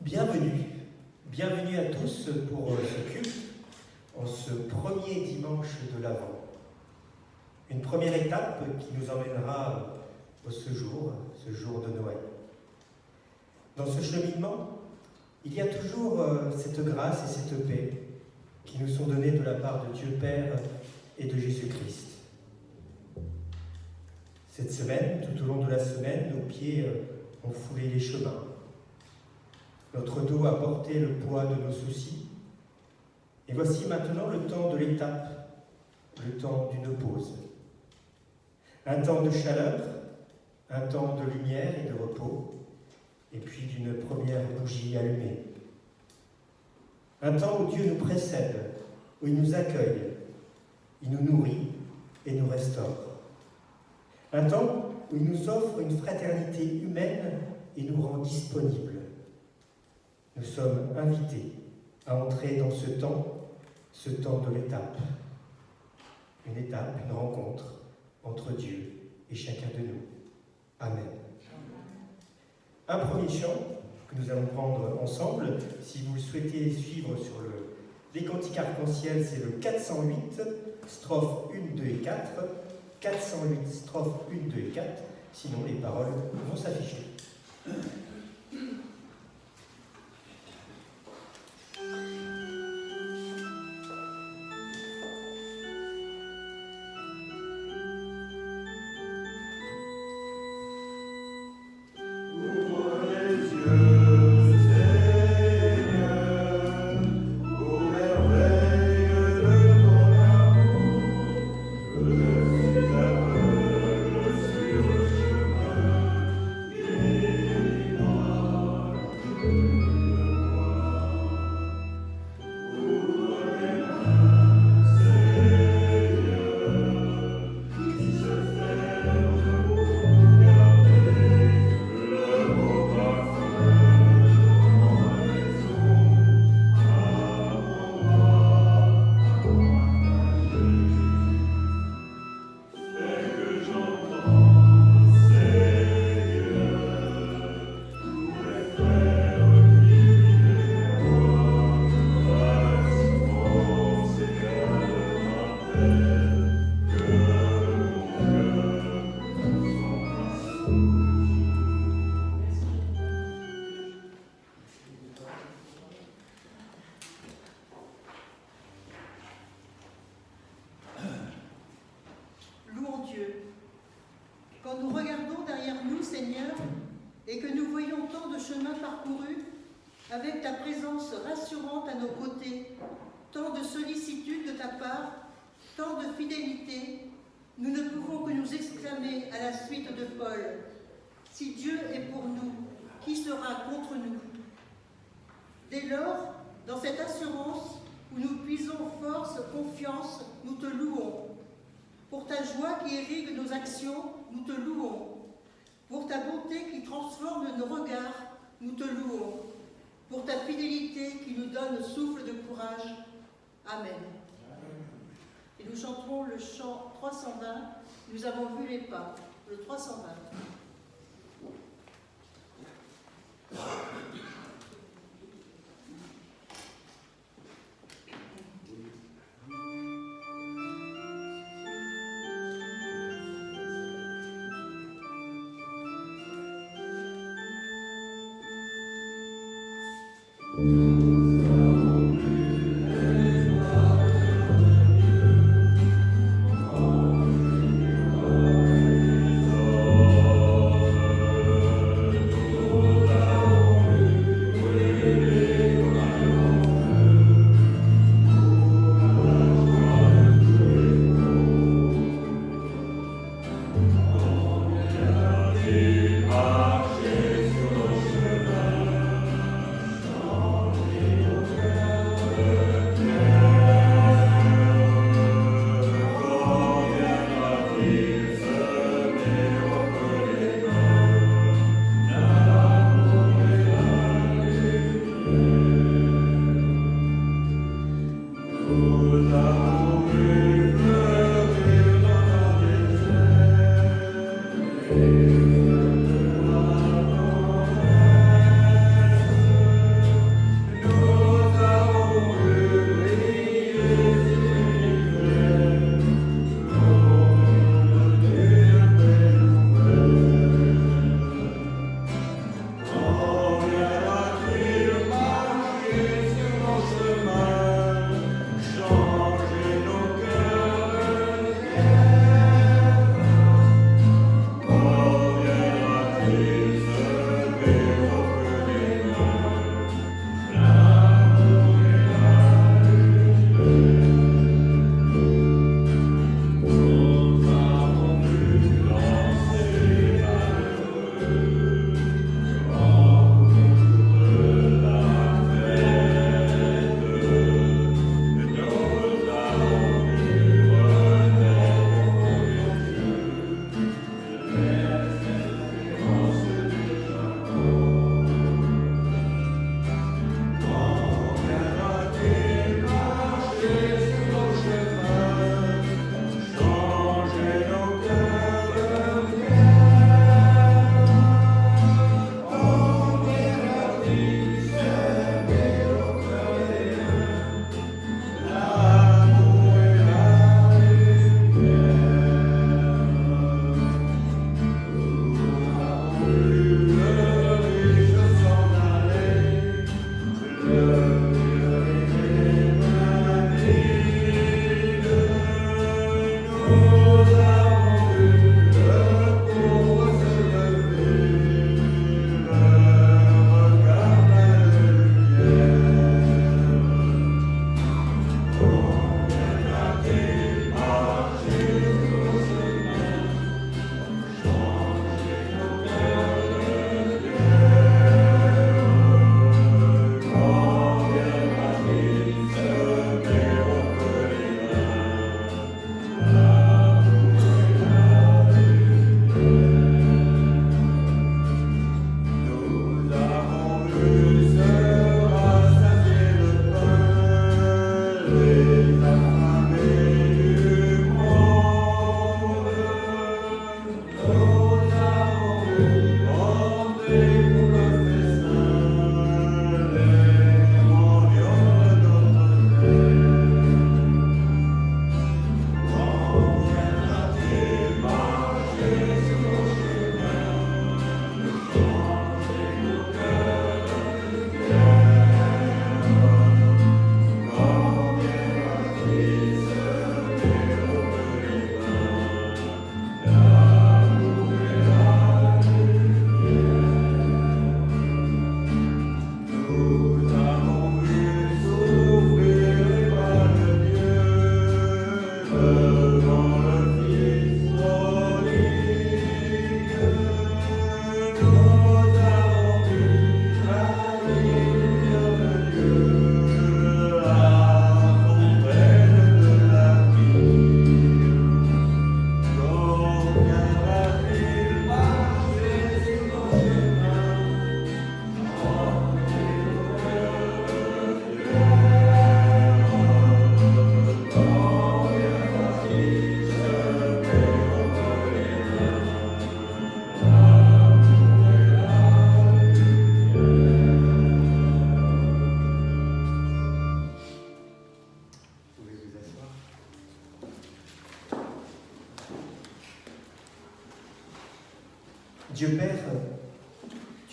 Bienvenue à tous pour ce culte en ce premier dimanche de l'Avent. Une première étape qui nous emmènera ce jour de Noël. Dans ce cheminement, il y a toujours cette grâce et cette paix qui nous sont données de la part de Dieu Père et de Jésus-Christ. Cette semaine, tout au long de la semaine, nos pieds ont foulé les chemins. Notre dos a porté le poids de nos soucis. Et voici maintenant le temps de l'étape, le temps d'une pause. Un temps de chaleur, un temps de lumière et de repos, et puis d'une première bougie allumée. Un temps où Dieu nous précède, où il nous accueille, il nous nourrit et nous restaure. Un temps où il nous offre une fraternité humaine et nous rend disponibles. Nous sommes invités à entrer dans ce temps de l'étape. Une étape, une rencontre entre Dieu et chacun de nous. Amen. Un premier chant que nous allons prendre ensemble, si vous le souhaitez suivre sur les cantiques arc-en-ciel, c'est le 408, strophes 1, 2 et 4. 408, strophes 1, 2 et 4. Sinon, les paroles vont s'afficher. Quand nous regardons derrière nous, Seigneur, et que nous voyons tant de chemins parcourus, avec ta présence rassurante à nos côtés, tant de sollicitude de ta part, tant de fidélité, nous ne pouvons que nous exclamer à la suite de Paul, « Si Dieu est pour nous, qui sera contre nous ?» Dès lors, dans cette assurance où nous puisons force, confiance, nous te louons. Pour ta joie qui irrigue nos actions, nous te louons. Pour ta bonté qui transforme nos regards, nous te louons. Pour ta fidélité qui nous donne souffle de courage. Amen. Et nous chanterons le chant 320, nous avons vu les pas, le 320.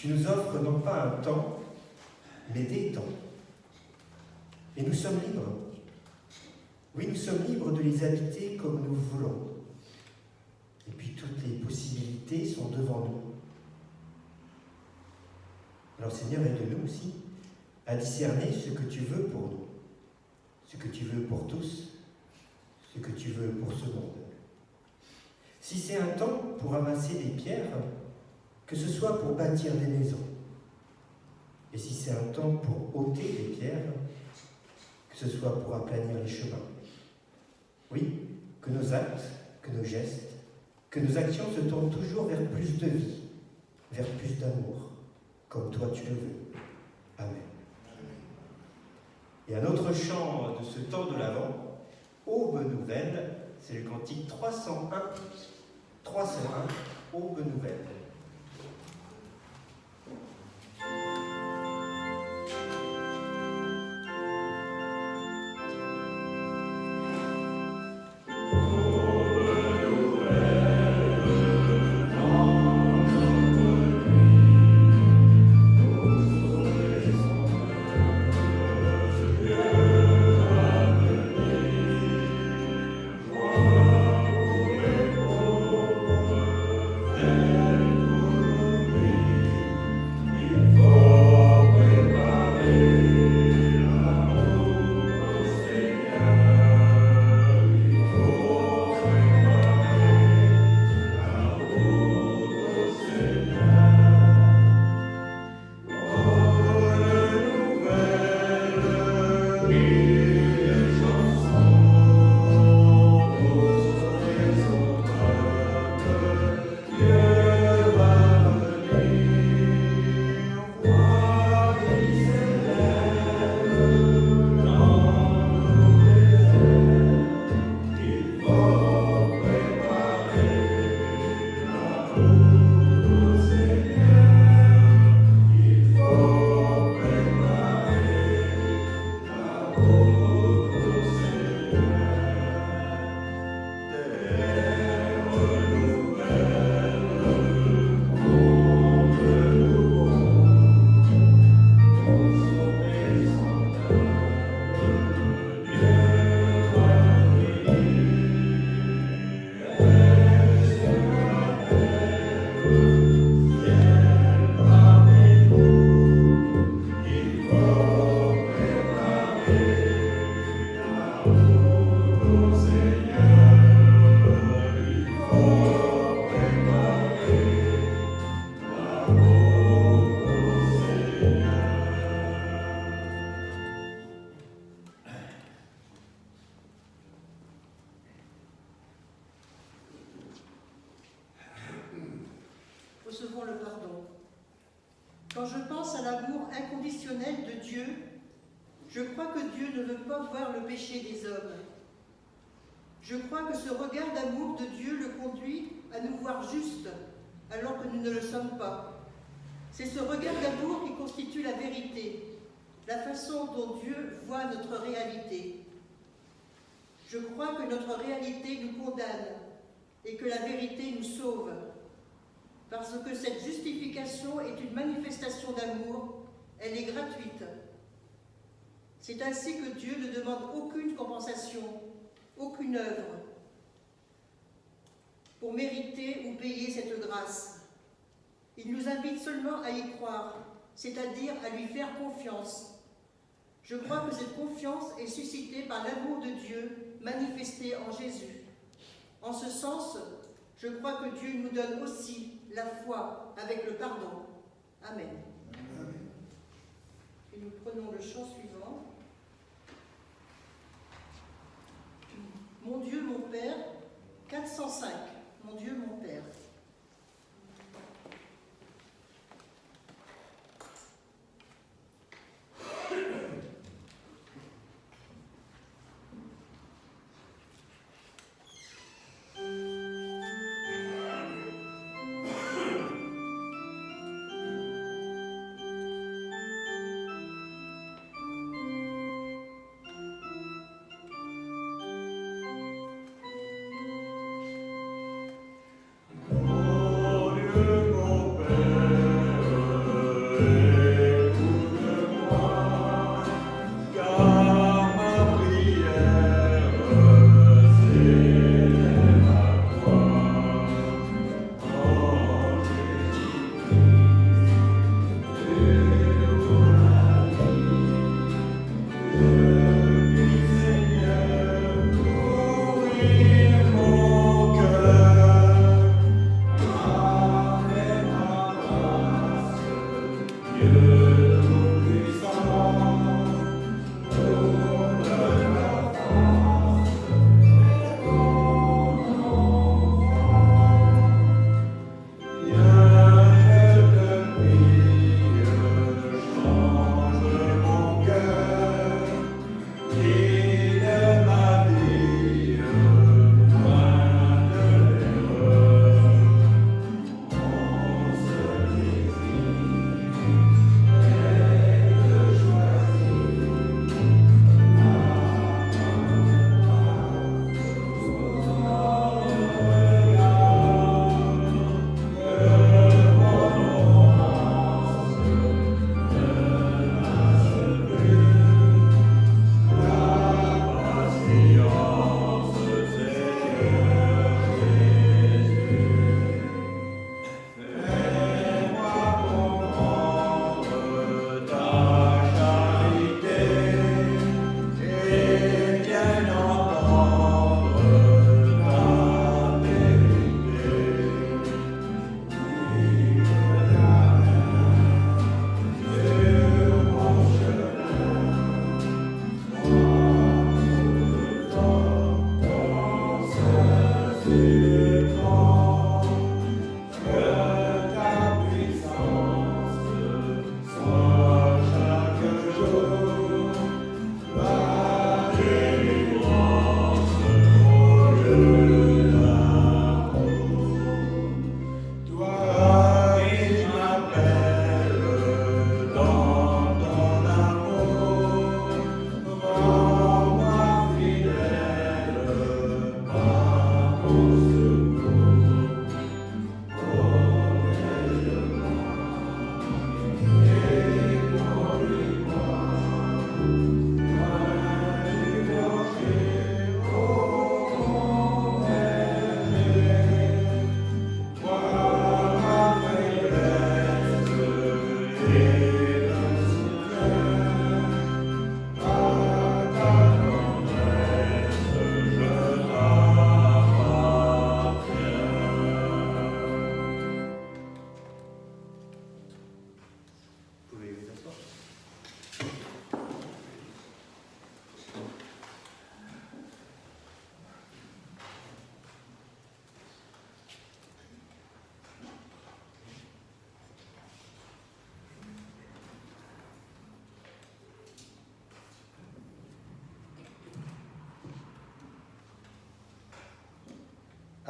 Tu nous offres non pas un temps, mais des temps. Et nous sommes libres. Oui, nous sommes libres de les habiter comme nous voulons. Et puis toutes les possibilités sont devant nous. Alors Seigneur, aide-nous aussi à discerner ce que tu veux pour nous, ce que tu veux pour tous, ce que tu veux pour ce monde. Si c'est un temps pour amasser des pierres, que ce soit pour bâtir des maisons. Et si c'est un temps pour ôter des pierres, que ce soit pour aplanir les chemins. Oui, que nos actes, que nos gestes, que nos actions se tournent toujours vers plus de vie, vers plus d'amour, comme toi tu le veux. Amen. Et un autre chant de ce temps de l'Avent, Aube nouvelle, c'est le cantique 301, 301, Aube nouvelle. Recevons le pardon. Quand je pense à l'amour inconditionnel de Dieu, je crois que Dieu ne veut pas voir le péché des hommes. Je crois que ce regard d'amour de Dieu le conduit à nous voir justes, alors que nous ne le sommes pas. C'est ce regard d'amour qui constitue la vérité, la façon dont Dieu voit notre réalité. Je crois que notre réalité nous condamne et que la vérité nous sauve, parce que cette justification est une manifestation d'amour, elle est gratuite. C'est ainsi que Dieu ne demande aucune compensation, aucune œuvre, pour mériter ou payer cette grâce. Il nous invite seulement à y croire, c'est-à-dire à lui faire confiance. Je crois que cette confiance est suscitée par l'amour de Dieu manifesté en Jésus. En ce sens, je crois que Dieu nous donne aussi la foi avec le pardon. Amen. Amen. Et nous prenons le chant suivant. Mon Dieu, mon Père, 405. Mon Dieu, mon Père.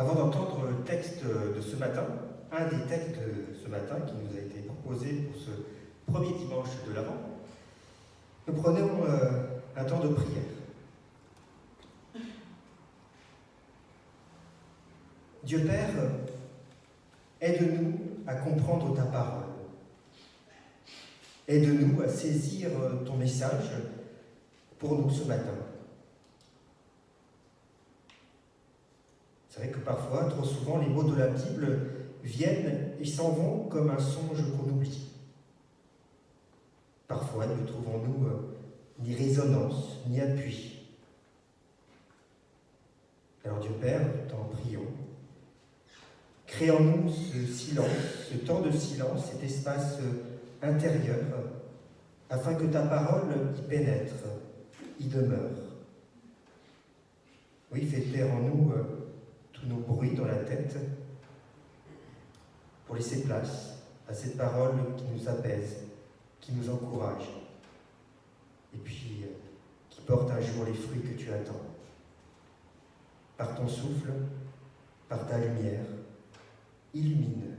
Avant d'entendre le texte de ce matin, un des textes de ce matin qui nous a été proposé pour ce premier dimanche de l'Avent, nous prenons un temps de prière. Dieu Père, aide-nous à comprendre ta parole. Aide-nous à saisir ton message pour nous ce matin. C'est vrai que parfois, trop souvent, les mots de la Bible viennent et s'en vont comme un songe qu'on oublie. Parfois, ne trouvons-nous ni résonance, ni appui. Alors Dieu Père, t'en prions, crée en nous ce silence, ce temps de silence, cet espace intérieur, afin que ta parole y pénètre, y demeure. Oui, fais taire en nous tous nos bruits dans la tête, pour laisser place à cette parole qui nous apaise, qui nous encourage, et puis qui porte un jour les fruits que tu attends. Par ton souffle, par ta lumière, illumine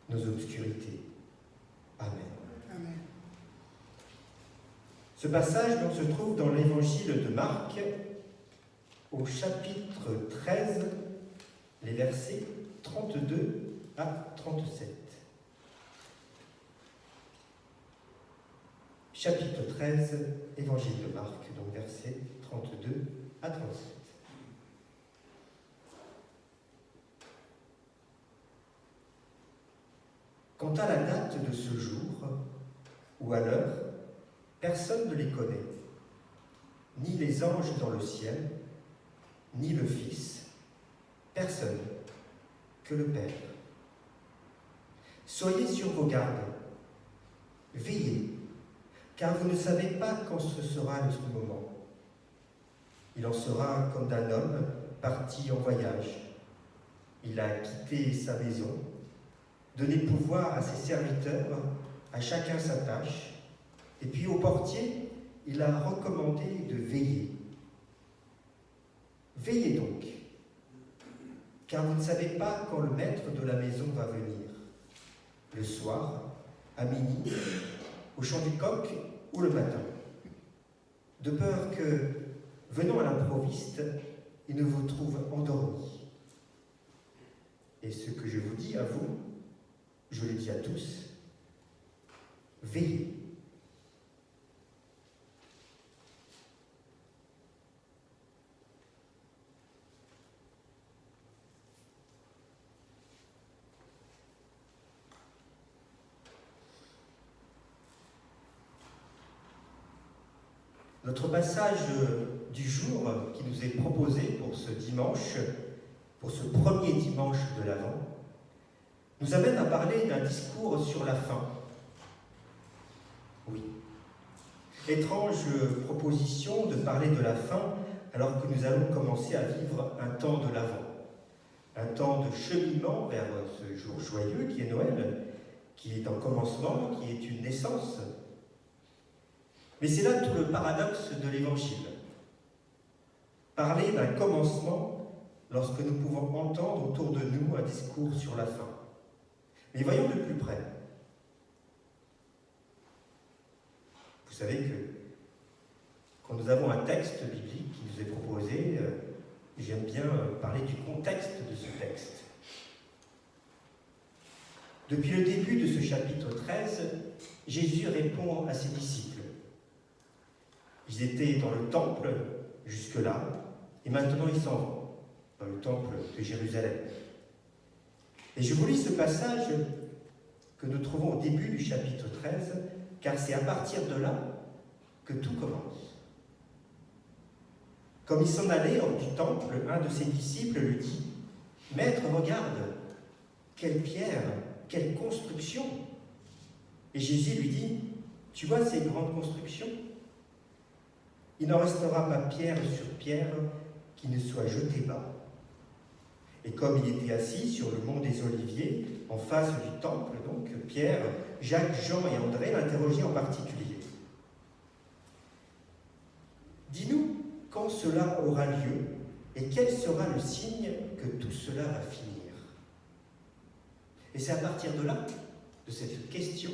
nos obscurités. Amen. Amen. Ce passage donc, se trouve dans l'évangile de Marc, au chapitre 13, les versets 32 à 37. Chapitre 13, évangile de Marc, donc versets 32 à 37. Quant à la date de ce jour, ou à l'heure, personne ne les connaît, ni les anges dans le ciel, ni le Fils, personne que le Père. Soyez sur vos gardes, veillez, car vous ne savez pas quand ce sera le moment. Il en sera comme d'un homme parti en voyage. Il a quitté sa maison, donné pouvoir à ses serviteurs, à chacun sa tâche, et puis au portier, il a recommandé de veiller. Veillez donc, car vous ne savez pas quand le maître de la maison va venir, le soir, à minuit, au chant du coq ou le matin, de peur que, venant à l'improviste, il ne vous trouve endormis. Et ce que je vous dis à vous, je le dis à tous, veillez. Notre passage du jour qui nous est proposé pour ce dimanche, pour ce premier dimanche de l'Avent, nous amène à parler d'un discours sur la faim. Oui. Étrange proposition de parler de la faim alors que nous allons commencer à vivre un temps de l'Avent, un temps de cheminement vers ce jour joyeux qui est Noël, qui est un commencement, qui est une naissance. Mais c'est là tout le paradoxe de l'Évangile. Parler d'un commencement lorsque nous pouvons entendre autour de nous un discours sur la faim. Mais voyons de plus près. Vous savez que quand nous avons un texte biblique qui nous est proposé, j'aime bien parler du contexte de ce texte. Depuis le début de ce chapitre 13, Jésus répond à ses disciples. Ils étaient dans le temple jusque-là, et maintenant ils s'en vont dans le temple de Jérusalem. Et je vous lis ce passage que nous trouvons au début du chapitre 13, car c'est à partir de là que tout commence. Comme il s'en allait hors du temple, un de ses disciples lui dit « Maître, regarde, quelle pierre, quelle construction !» Et Jésus lui dit « Tu vois ces grandes constructions ? Il n'en restera pas pierre sur pierre qui ne soit jetée bas. » Et comme il était assis sur le mont des Oliviers, en face du temple, donc, Pierre, Jacques, Jean et André l'interrogeaient en particulier. « Dis-nous quand cela aura lieu Et quel sera le signe que tout cela va finir? Et c'est à partir de là, de cette question,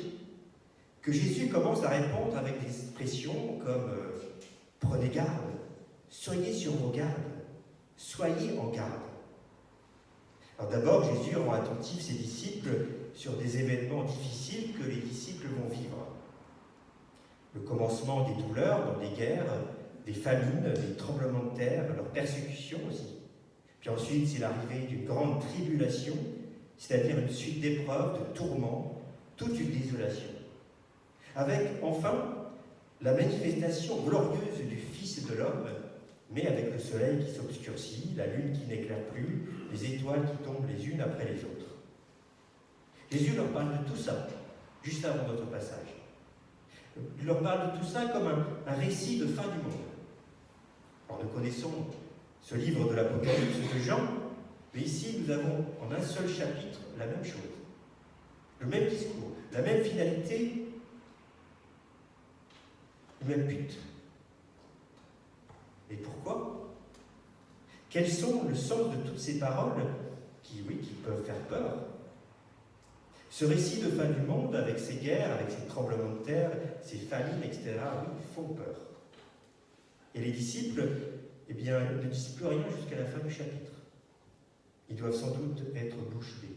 que Jésus commence à répondre avec des expressions comme prenez garde, soyez sur vos gardes, soyez en garde. Alors d'abord, Jésus rend attentif ses disciples sur des événements difficiles que les disciples vont vivre. Le commencement des douleurs dans des guerres, des famines, des tremblements de terre, leur persécution aussi. Puis ensuite, c'est l'arrivée d'une grande tribulation, c'est-à-dire une suite d'épreuves, de tourments, toute une désolation. Avec enfin la manifestation glorieuse du Fils de l'homme, mais avec le soleil qui s'obscurcit, la lune qui n'éclaire plus, les étoiles qui tombent les unes après les autres. Jésus leur parle de tout ça, juste avant notre passage. Il leur parle de tout ça comme un récit de fin du monde. Alors nous connaissons ce livre de l'Apocalypse de Jean, mais ici nous avons en un seul chapitre la même chose. Le même discours, la même finalité, le même but. Et pourquoi? Quels sont le sens de toutes ces paroles qui peuvent faire peur? Ce récit de fin du monde, avec ses guerres, avec ses tremblements de terre, ses famines, etc., font peur. Et les disciples, ne disent plus rien jusqu'à la fin du chapitre. Ils doivent sans doute être bouche bée.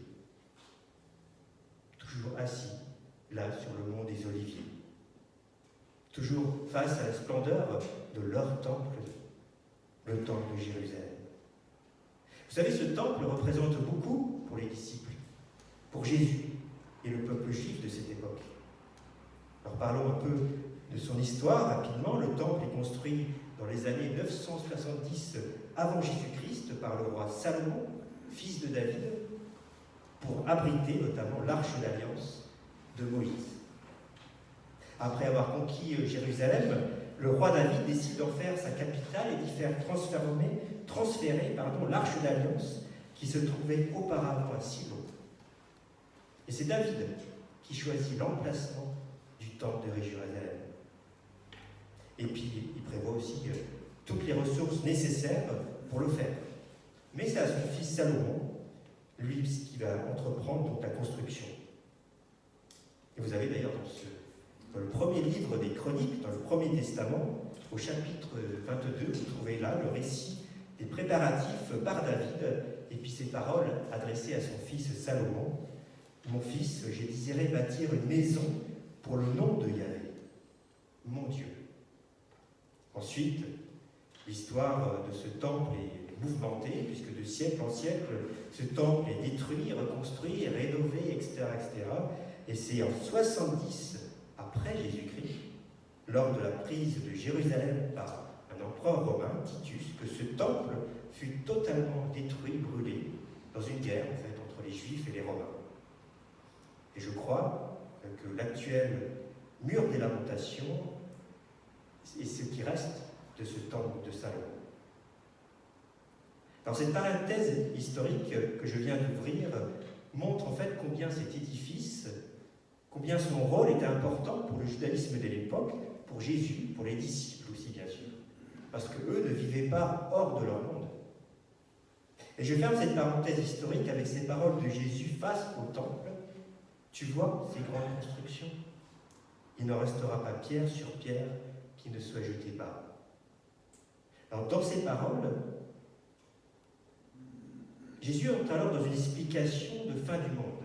Toujours assis, là, sur le mont des Oliviers. Toujours face à la splendeur de leur temple, le temple de Jérusalem. Vous savez, ce temple représente beaucoup pour les disciples, pour Jésus et le peuple juif de cette époque. Alors parlons un peu de son histoire rapidement. Le temple est construit dans les années 970 avant Jésus-Christ par le roi Salomon, fils de David, pour abriter notamment l'arche d'alliance de Moïse. Après avoir conquis Jérusalem, le roi David décide d'en faire sa capitale et d'y faire transférer l'arche d'alliance qui se trouvait auparavant à Silo. Et c'est David qui choisit l'emplacement du temple de Jérusalem. Et puis, il prévoit aussi toutes les ressources nécessaires pour le faire. Mais c'est à son fils Salomon, lui, qui va entreprendre donc la construction. Et vous avez d'ailleurs dans le premier livre des Chroniques, dans le Premier Testament, au chapitre 22, vous trouvez là le récit des préparatifs par David, et puis ces paroles adressées à son fils Salomon. Mon fils, j'ai désiré bâtir une maison pour le nom de Yahvé, mon Dieu. Ensuite, l'histoire de ce temple est mouvementée, puisque de siècle en siècle, ce temple est détruit, reconstruit, rénové, etc., etc. Et c'est en 70 après Jésus-Christ, lors de la prise de Jérusalem par un empereur romain, Titus, que ce temple fut totalement détruit, brûlé, dans une guerre en fait entre les Juifs et les Romains. Et je crois que l'actuel mur des lamentations est ce qui reste de ce temple de Salomon. Alors cette parenthèse historique que je viens d'ouvrir montre en fait combien cet édifice, combien son rôle était important pour le judaïsme de l'époque, pour Jésus, pour les disciples aussi bien sûr, parce qu'eux ne vivaient pas hors de leur monde. Et je ferme cette parenthèse historique avec ces paroles de Jésus face au temple. Tu vois ces grandes constructions? Il n'en restera pas pierre sur pierre qui ne soit jeté par. Alors dans ces paroles, Jésus entre alors dans une explication de fin du monde,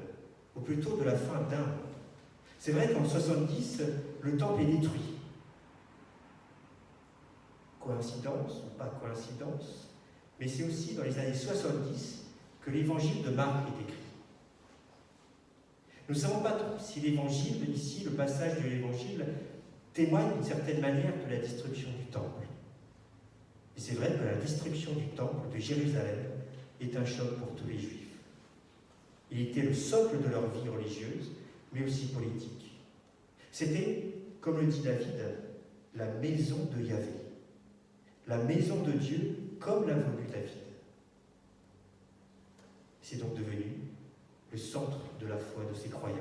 ou plutôt de la fin d'un monde. C'est vrai qu'en 70, le temple est détruit. Coïncidence ou pas coïncidence, mais c'est aussi dans les années 70 que l'évangile de Marc est écrit. Nous ne savons pas trop si l'évangile, ici, le passage de l'évangile, témoigne d'une certaine manière de la destruction du temple. Et c'est vrai que la destruction du temple de Jérusalem est un choc pour tous les Juifs. Il était le socle de leur vie religieuse, mais aussi politique. C'était, comme le dit David, la maison de Yahvé, la maison de Dieu comme l'a voulu David. C'est donc devenu le centre de la foi de ses croyants.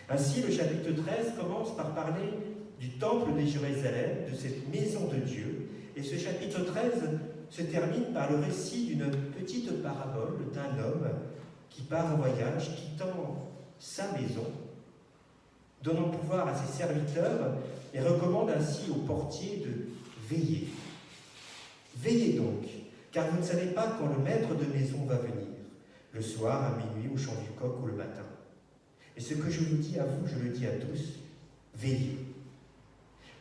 Ainsi, le chapitre 13 commence par parler du temple de Jérusalem, de cette maison de Dieu, Et ce chapitre 13 se termine par le récit d'une petite parabole d'un homme qui part en voyage, quittant sa maison, donnant pouvoir à ses serviteurs et recommande ainsi aux portiers de veiller. Veillez donc, car vous ne savez pas quand le maître de maison va venir, le soir, à minuit, au chant du coq ou le matin. Et ce que je vous dis à vous, je le dis à tous, veillez.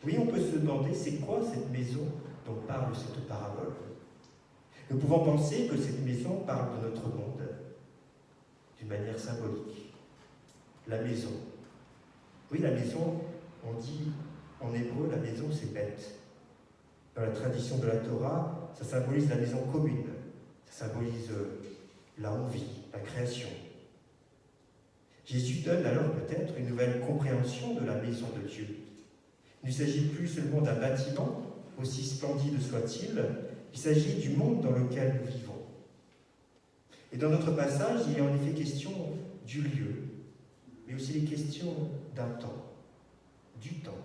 Oui, on peut se demander, c'est quoi cette maison dont parle cette parabole? Nous pouvons penser que cette maison parle de notre monde, d'une manière symbolique. La maison. Oui, la maison, on dit en hébreu, la maison c'est bête. Dans la tradition de la Torah, ça symbolise la maison commune, ça symbolise là où on vit, la création. Jésus donne alors peut-être une nouvelle compréhension de la maison de Dieu. Il ne s'agit plus seulement d'un bâtiment, aussi splendide soit-il, il s'agit du monde dans lequel nous vivons. Et dans notre passage, il est en effet question du lieu, mais aussi les questions d'un temps, du temps.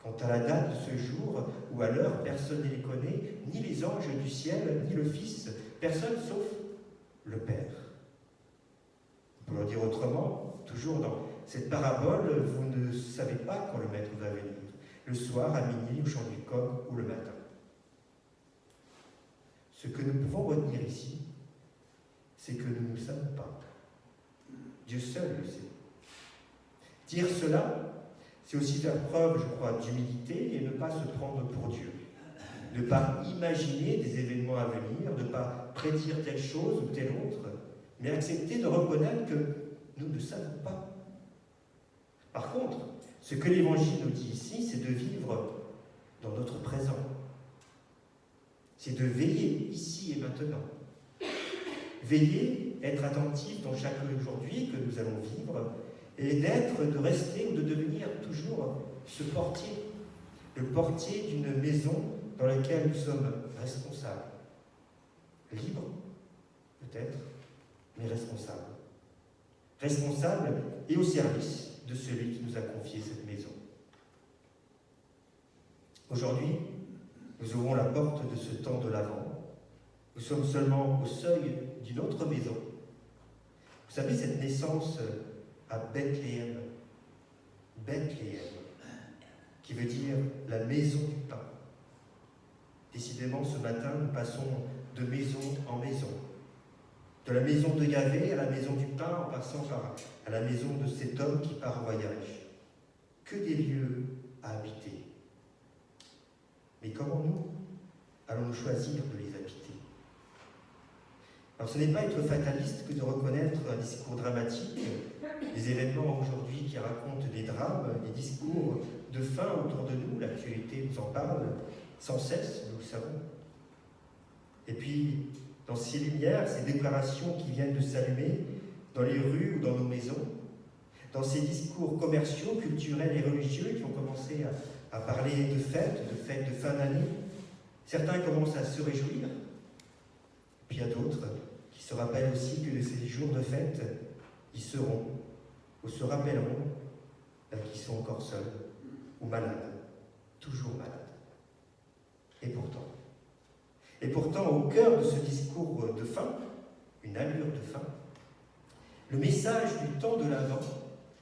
Quant à la date de ce jour ou à l'heure, personne ne les connaît, ni les anges du ciel, ni le Fils, personne sauf le Père. Pour le dire autrement, toujours dans cette parabole, vous ne savez pas quand le Maître va venir, le soir, à minuit, au chant du coq ou le matin. Ce que nous pouvons retenir ici, c'est que nous ne savons pas. Dieu seul le sait. Dire cela, c'est aussi faire preuve, je crois, d'humilité et ne pas se prendre pour Dieu. Ne pas imaginer des événements à venir, ne pas prédire telle chose ou telle autre, mais accepter de reconnaître que nous ne savons pas. Par contre, ce que l'Évangile nous dit ici, c'est de vivre dans notre présent. C'est de veiller ici et maintenant. Veiller, être attentif dans chaque aujourd'hui que nous allons vivre, et de rester ou de devenir toujours ce portier, le portier d'une maison dans laquelle nous sommes responsables. Libres, peut-être, mais responsables. Responsables et au service de celui qui nous a confié cette maison. Aujourd'hui, nous ouvrons la porte de ce temps de l'Avent. Nous sommes seulement au seuil d'une autre maison. Vous savez, cette naissance à Bethléem, qui veut dire la maison du pain. Décidément, ce matin, nous passons de maison en maison. De la maison de Yahvé à la maison du pain, en passant à la maison de cet homme qui part en voyage. Que des lieux à habiter. Mais comment nous allons-nous choisir de les habiter? Alors ce n'est pas être fataliste que de reconnaître un discours dramatique, des événements aujourd'hui qui racontent des drames, des discours de fin autour de nous, l'actualité nous en parle sans cesse, nous le savons. Et puis, dans ces lumières, ces déclarations qui viennent de s'allumer dans les rues ou dans nos maisons, dans ces discours commerciaux, culturels et religieux qui ont commencé à parler de fêtes de fin d'année, certains commencent à se réjouir, puis il y a d'autres qui se rappellent aussi que de ces jours de fête, ils seront, ou se rappelleront, qu'ils sont encore seuls, ou malades, toujours malades. Et pourtant, au cœur de ce discours de fin, une allure de fin, le message du temps de l'Avent,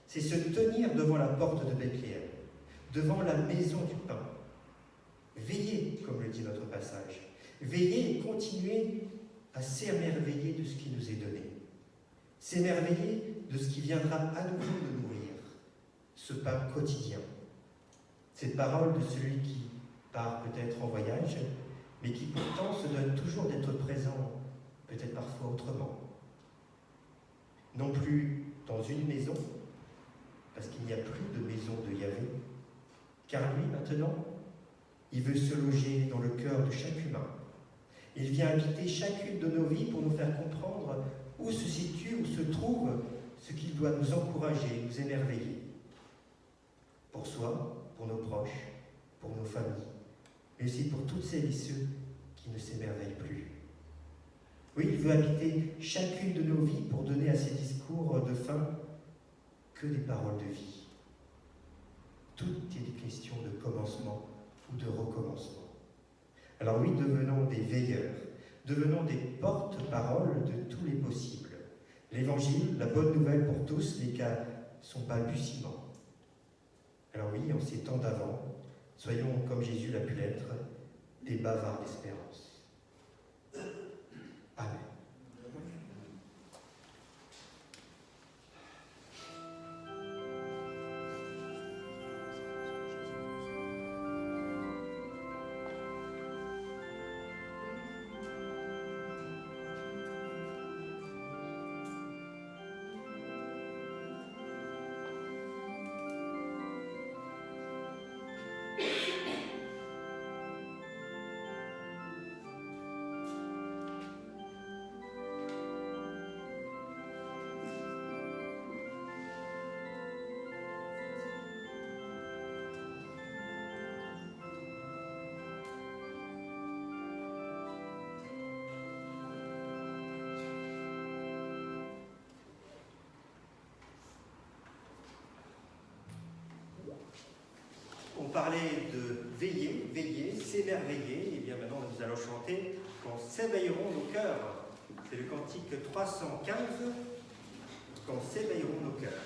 c'est se tenir devant la porte de Bethléem, devant la maison du pain. Veillez, comme le dit notre passage, veillez et continuez à s'émerveiller de ce qui nous est donné. S'émerveiller de ce qui viendra à nouveau nous nourrir, ce pain quotidien. Cette parole de celui qui part peut-être en voyage, mais qui pourtant se donne toujours d'être présent, peut-être parfois autrement. Non plus dans une maison, parce qu'il n'y a plus de maison de Yahvé, car lui, maintenant, il veut se loger dans le cœur de chaque humain. Il vient habiter chacune de nos vies pour nous faire comprendre où se situe, où se trouve ce qui doit nous encourager, nous émerveiller. Pour soi, pour nos proches, pour nos familles, mais aussi pour toutes celles et ceux qui ne s'émerveillent plus. Oui, il veut habiter chacune de nos vies pour donner à ces discours de fin que des paroles de vie. Tout est des questions de commencement ou de recommencement. Alors oui, devenons des veilleurs, devenons des porte-paroles de tous les possibles. L'Évangile, la bonne nouvelle pour tous, n'est qu'à son balbutiement. Alors oui, en ces temps d'avant, soyons, comme Jésus l'a pu l'être, des bavards d'espérance. Amen. On parlait de veiller, veiller, s'émerveiller, et bien maintenant nous allons chanter quand s'éveilleront nos cœurs. C'est le cantique 315, quand s'éveilleront nos cœurs.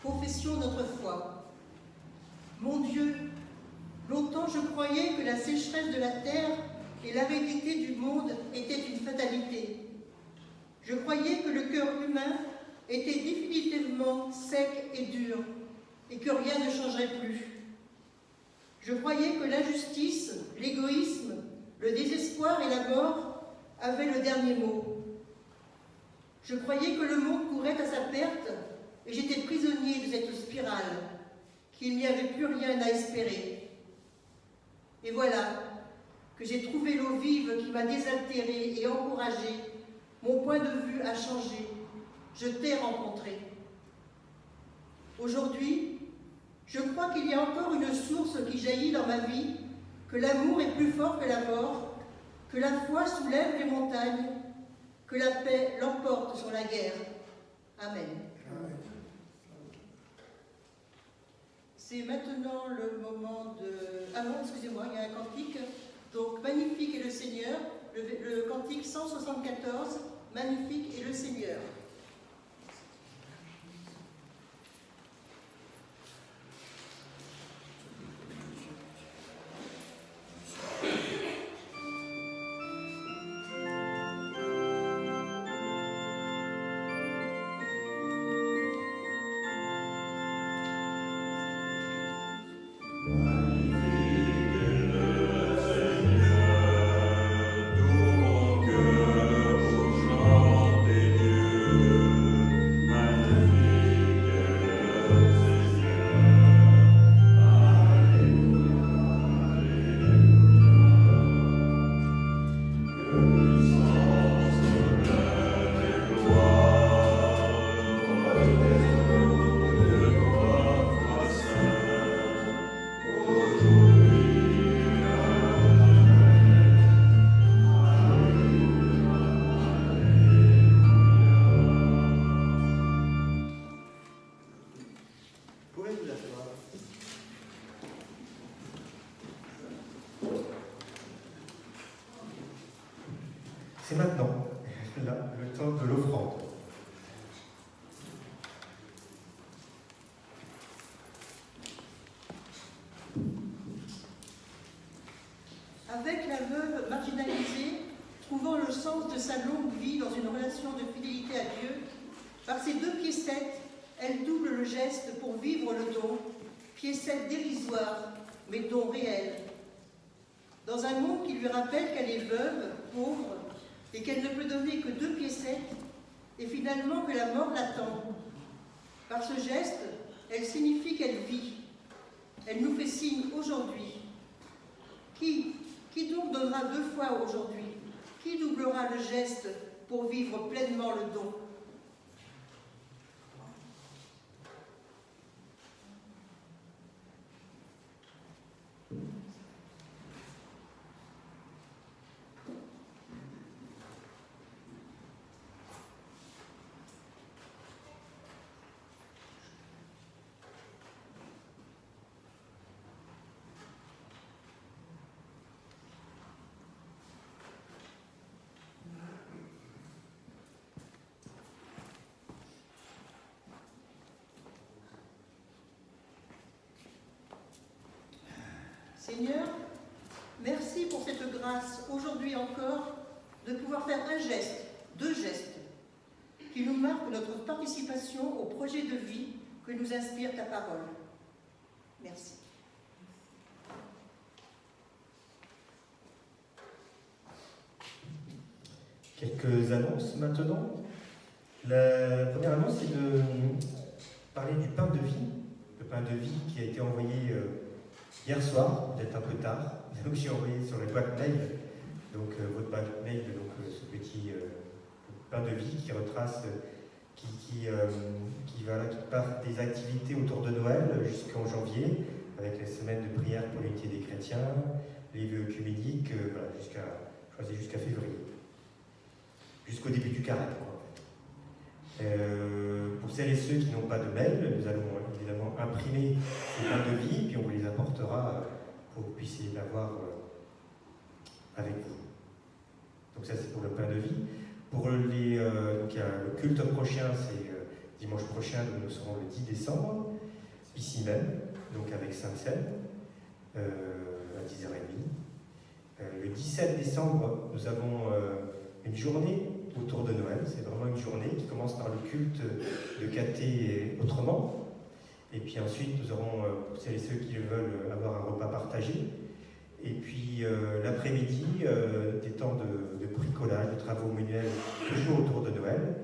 Confessions notre foi. Mon Dieu, longtemps je croyais que la sécheresse de la terre et l'aridité du monde étaient une fatalité. Je croyais que le cœur humain était définitivement sec et dur, et que rien ne changerait plus. Je croyais que l'injustice, l'égoïsme, le désespoir et la mort avaient le dernier mot. Je croyais que le monde courait à sa perte, et j'étais prisonnier de cette spirale, qu'il n'y avait plus rien à espérer. Et voilà que j'ai trouvé l'eau vive qui m'a désaltérée et encouragée. Mon point de vue a changé. Je t'ai rencontré. Aujourd'hui, je crois qu'il y a encore une source qui jaillit dans ma vie, que l'amour est plus fort que la mort, que la foi soulève les montagnes, que la paix l'emporte sur la guerre. Amen. C'est maintenant le moment de... Ah non, excusez-moi, il y a un cantique. Donc, magnifique est le Seigneur, le cantique 174, magnifique est le Seigneur. C'est maintenant, là, le temps de l'offrande. Avec la veuve marginalisée, trouvant le sens de sa longue vie dans une relation de fidélité à Dieu, par ses 2 piécettes, elle double le geste pour vivre le don, piécette dérisoire, mais don réel. Dans un monde qui lui rappelle qu'elle est veuve, pauvre, et qu'elle ne peut donner que 2 piécettes, et finalement que la mort l'attend. Par ce geste, elle signifie qu'elle vit. Elle nous fait signe aujourd'hui. Qui donc donnera 2 fois aujourd'hui? Qui doublera le geste pour vivre pleinement le don? Seigneur, merci pour cette grâce, aujourd'hui encore, de pouvoir faire un geste, 2 gestes, qui nous marquent notre participation au projet de vie que nous inspire ta parole. Merci. Quelques annonces maintenant. La première annonce, c'est de parler du pain de vie. Le pain de vie qui a été envoyé hier soir, peut-être un peu tard. Donc j'ai envoyé sur la boîte mail, donc votre boîte mail, donc ce petit pain de vie qui retrace, qui part des activités autour de Noël jusqu'en janvier, avec la semaine de prière pour l'unité des chrétiens, les vœux œcuméniques, voilà, jusqu'à février, jusqu'au début du carême. Pour celles et ceux qui n'ont pas de mail, nous allons évidemment imprimer ces pains de vie, puis on vous les apportera pour que vous puissiez l'avoir avec vous. Donc ça c'est pour le pain de vie. Pour donc il y a le culte prochain, c'est dimanche prochain, nous serons le 10 décembre, ici même, donc avec Sainte-Seine, à 10h30. Le 17 décembre, nous avons une journée autour de Noël. C'est vraiment une journée qui commence commence par le culte de Cathée autrement. Et puis ensuite, nous aurons, pour celles et ceux qui veulent, avoir un repas partagé. Et puis l'après-midi, des temps de bricolage, de travaux manuels, toujours autour de Noël.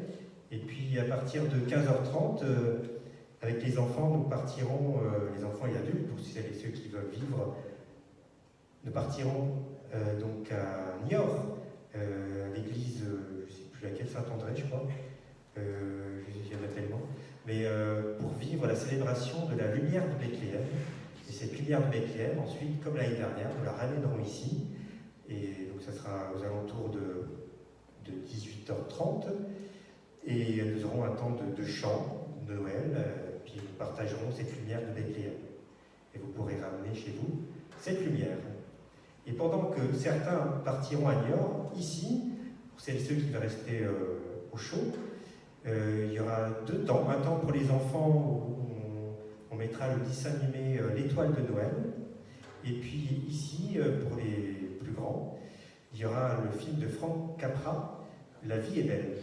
Et puis à partir de 15h30, avec les enfants, nous partirons, les enfants et adultes, pour celles et ceux qui veulent vivre, nous partirons donc à Niort, l'église, je ne sais plus laquelle, Saint-André, je crois, il y en a tellement, mais pour vivre la célébration de la lumière de Bethléem. Et cette lumière de Bethléem, ensuite, comme l'année dernière, nous la ramènerons ici, et donc ça sera aux alentours de 18h30, et nous aurons un temps de chant de Noël, puis nous partagerons cette lumière de Bethléem. Et vous pourrez ramener chez vous cette lumière. Et pendant que certains partiront à Niort, ici, pour celles et ceux qui veulent rester au chaud, il y aura 2 temps. Un temps pour les enfants où on mettra le dessin animé L'étoile de Noël. Et puis ici, pour les plus grands, il y aura le film de Franck Capra, La vie est belle.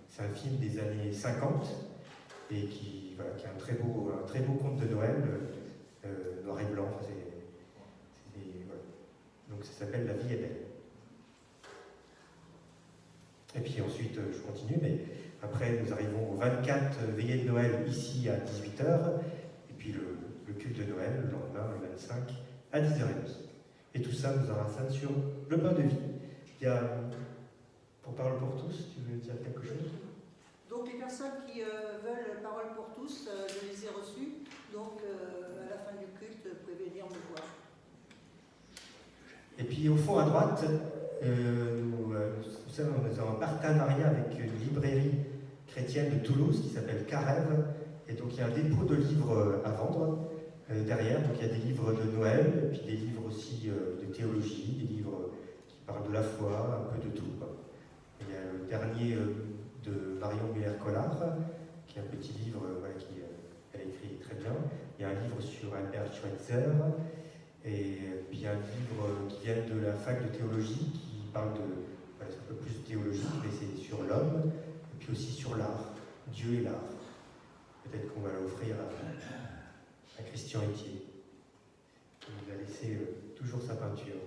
C'est un film des années 50 et qui est un très beau conte de Noël, noir et blanc. Donc ça s'appelle La vie est belle. Et puis ensuite, je continue, mais après nous arrivons au 24 veillée de Noël ici à 18h, et puis le culte de Noël le lendemain, le 25, à 10h30. Et tout ça nous aura ça sur le pain de vie. Il y a, pour Parole pour tous, tu veux dire quelque chose? Donc les personnes qui veulent Parole pour tous, je les ai reçues, donc à la fin du culte, vous pouvez venir me voir. Et puis au fond à droite, nous avons un partenariat avec une librairie chrétienne de Toulouse qui s'appelle Carève. Et donc il y a un dépôt de livres à vendre derrière. Donc il y a des livres de Noël, et puis des livres aussi de théologie, des livres qui parlent de la foi, un peu de tout. Il y a le dernier de Marion Muller-Collard, qui est un petit livre qu'elle écrit très bien. Il y a un livre sur Albert Schweitzer. Et puis un livre qui vient de la fac de théologie qui parle c'est un peu plus théologique, mais c'est sur l'homme, et puis aussi sur l'art, Dieu et l'art. Peut-être qu'on va l'offrir à Christian Etier, qui nous a laissé toujours sa peinture.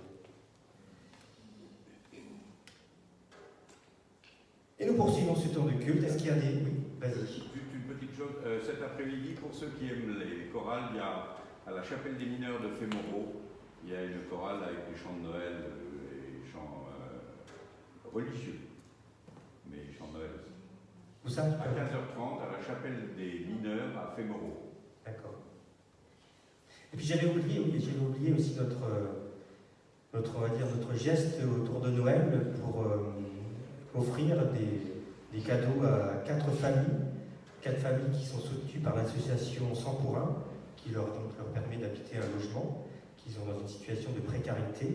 Et nous poursuivons ce tour de culte. Est-ce qu'il y a des... Oui, vas-y. Juste une petite chose, cet après-midi, pour ceux qui aiment les chorales, il y a à la chapelle des mineurs de Fémoro, il y a une chorale avec des chants de Noël et chants religieux, mais chants de Noël aussi. Où ça? À 15h30, à la chapelle des mineurs à Fémoro. D'accord. Et puis j'avais oublié aussi notre geste autour de Noël pour offrir des cadeaux à 4 familles qui sont soutenues par l'association 100 pour 1, qui leur permet d'habiter un logement, qui sont dans une situation de précarité.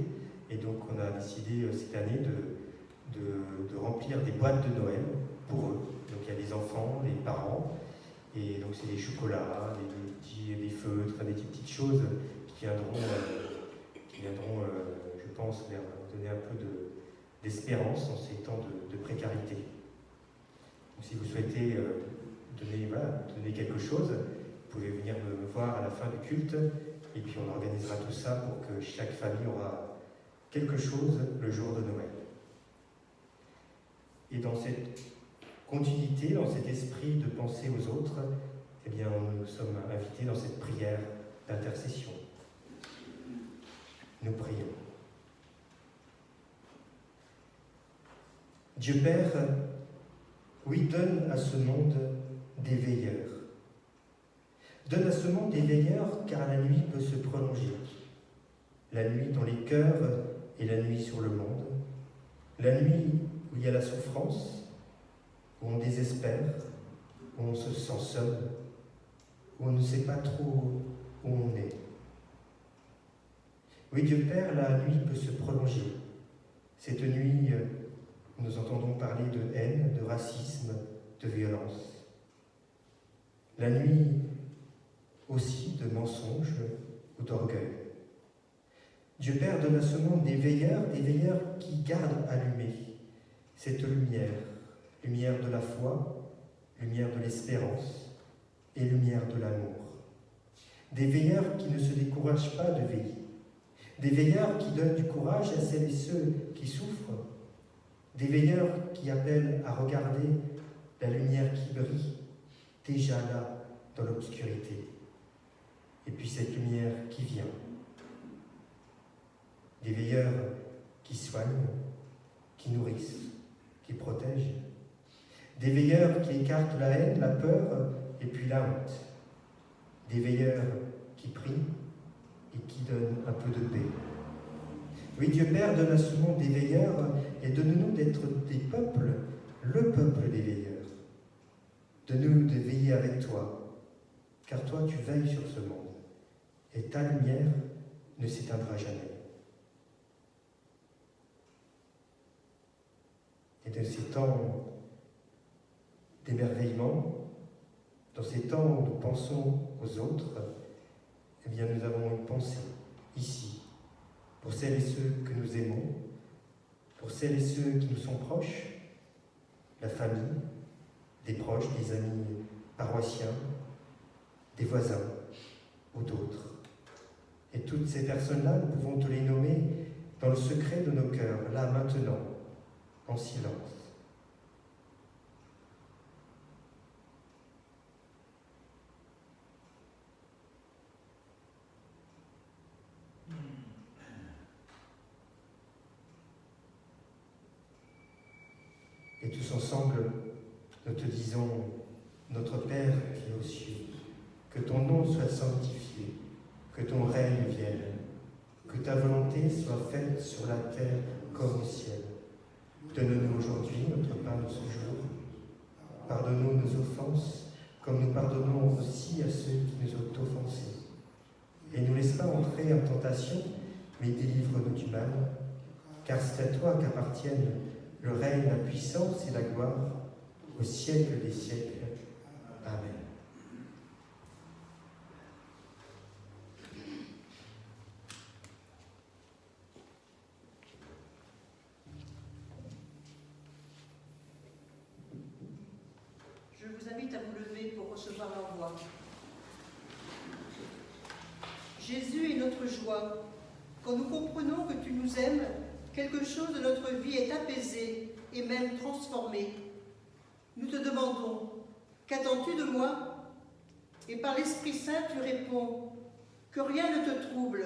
Et donc on a décidé cette année de remplir des boîtes de Noël pour eux. Donc il y a des enfants, des parents, et donc c'est des chocolats, des feutres, des petites choses qui viendront je pense, donner un peu d'espérance en ces temps de précarité. Donc si vous souhaitez donner quelque chose, vous pouvez venir me voir à la fin du culte, et puis on organisera tout ça pour que chaque famille aura quelque chose le jour de Noël. Et dans cette continuité, dans cet esprit de penser aux autres, eh bien, nous sommes invités dans cette prière d'intercession. Nous prions. Dieu Père, oui, donne à ce monde des veilleurs. Donne à ce monde des veilleurs, car la nuit peut se prolonger. La nuit dans les cœurs et la nuit sur le monde. La nuit où il y a la souffrance, où on désespère, où on se sent seul, où on ne sait pas trop où on est. Oui, Dieu Père, la nuit peut se prolonger. Cette nuit, nous entendons parler de haine, de racisme, de violence. La nuit aussi de mensonges ou d'orgueil. Dieu Père donne à ce monde des veilleurs qui gardent allumée cette lumière de la foi, lumière de l'espérance et lumière de l'amour. Des veilleurs qui ne se découragent pas de veiller, des veilleurs qui donnent du courage à celles et ceux qui souffrent, des veilleurs qui appellent à regarder la lumière qui brille, déjà là dans l'obscurité, et puis cette lumière qui vient. Des veilleurs qui soignent, qui nourrissent, qui protègent. Des veilleurs qui écartent la haine, la peur et puis la honte. Des veilleurs qui prient et qui donnent un peu de paix. Oui, Dieu Père donne à ce monde des veilleurs et donne-nous d'être des peuples, le peuple des veilleurs. Donne-nous de veiller avec toi, car toi tu veilles sur ce monde et ta lumière ne s'éteindra jamais. Et de ces temps d'émerveillement, dans ces temps où nous pensons aux autres, eh bien nous avons une pensée ici, pour celles et ceux que nous aimons, pour celles et ceux qui nous sont proches, la famille, des proches, des amis paroissiens, des voisins ou d'autres. Et toutes ces personnes-là, nous pouvons te les nommer dans le secret de nos cœurs, là, maintenant, en silence. Et tous ensemble, nous te disons, notre Père qui es aux cieux, que ton nom soit sanctifié, que ton règne vienne, que ta volonté soit faite sur la terre comme au ciel. Donne-nous aujourd'hui notre pain de ce jour. Pardonne-nous nos offenses, comme nous pardonnons aussi à ceux qui nous ont offensés. Et ne nous laisse pas entrer en tentation, mais délivre-nous du mal, car c'est à toi qu'appartiennent le règne, la puissance et la gloire, au siècle des siècles. Amen. Je vous invite à vous lever pour recevoir l'envoi. Jésus est notre joie. Quand nous comprenons que tu nous aimes, quelque chose de notre vie est apaisé et même transformé. Nous te demandons, qu'attends-tu de moi? Et par l'Esprit Saint, tu réponds, que rien ne te trouble.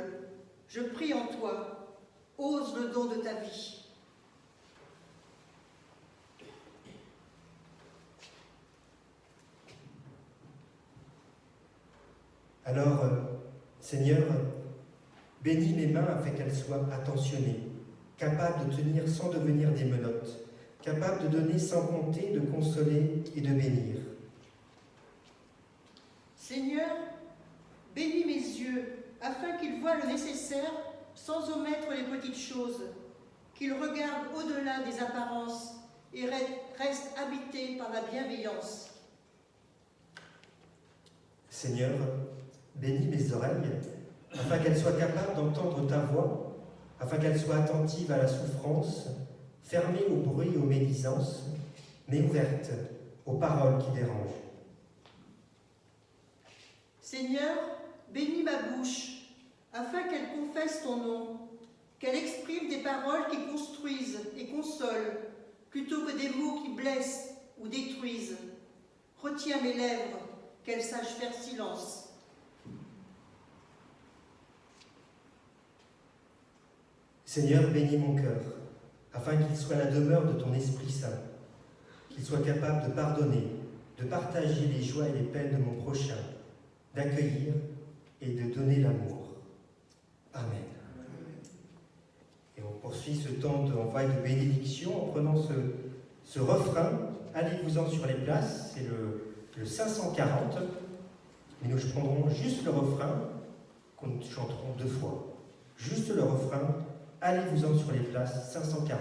Je prie en toi. Ose le don de ta vie. Alors, Seigneur, bénis mes mains afin qu'elles soient attentionnées, capables de tenir sans devenir des menottes, capables de donner sans compter, de consoler et de bénir. Seigneur, bénis mes yeux, afin qu'ils voient le nécessaire sans omettre les petites choses, qu'ils regardent au-delà des apparences et restent habités par la bienveillance. Seigneur, bénis mes oreilles, afin qu'elles soient capables d'entendre ta voix, afin qu'elles soient attentives à la souffrance, fermées au bruit et aux médisances, mais ouvertes aux paroles qui dérangent. Seigneur, bénis ma bouche, afin qu'elle confesse ton nom, qu'elle exprime des paroles qui construisent et consolent, plutôt que des mots qui blessent ou détruisent. Retiens mes lèvres, qu'elles sachent faire silence. Seigneur, bénis mon cœur, afin qu'il soit la demeure de ton Esprit Saint, qu'il soit capable de pardonner, de partager les joies et les peines de mon prochain, d'accueillir et de donner l'amour. Amen. Et on poursuit ce temps d'envoi et de bénédiction en prenant ce refrain. Allez-vous-en sur les places, c'est le 540. Mais nous prendrons juste le refrain, qu'on chanterons 2 fois. Juste le refrain, allez-vous-en sur les places, 540.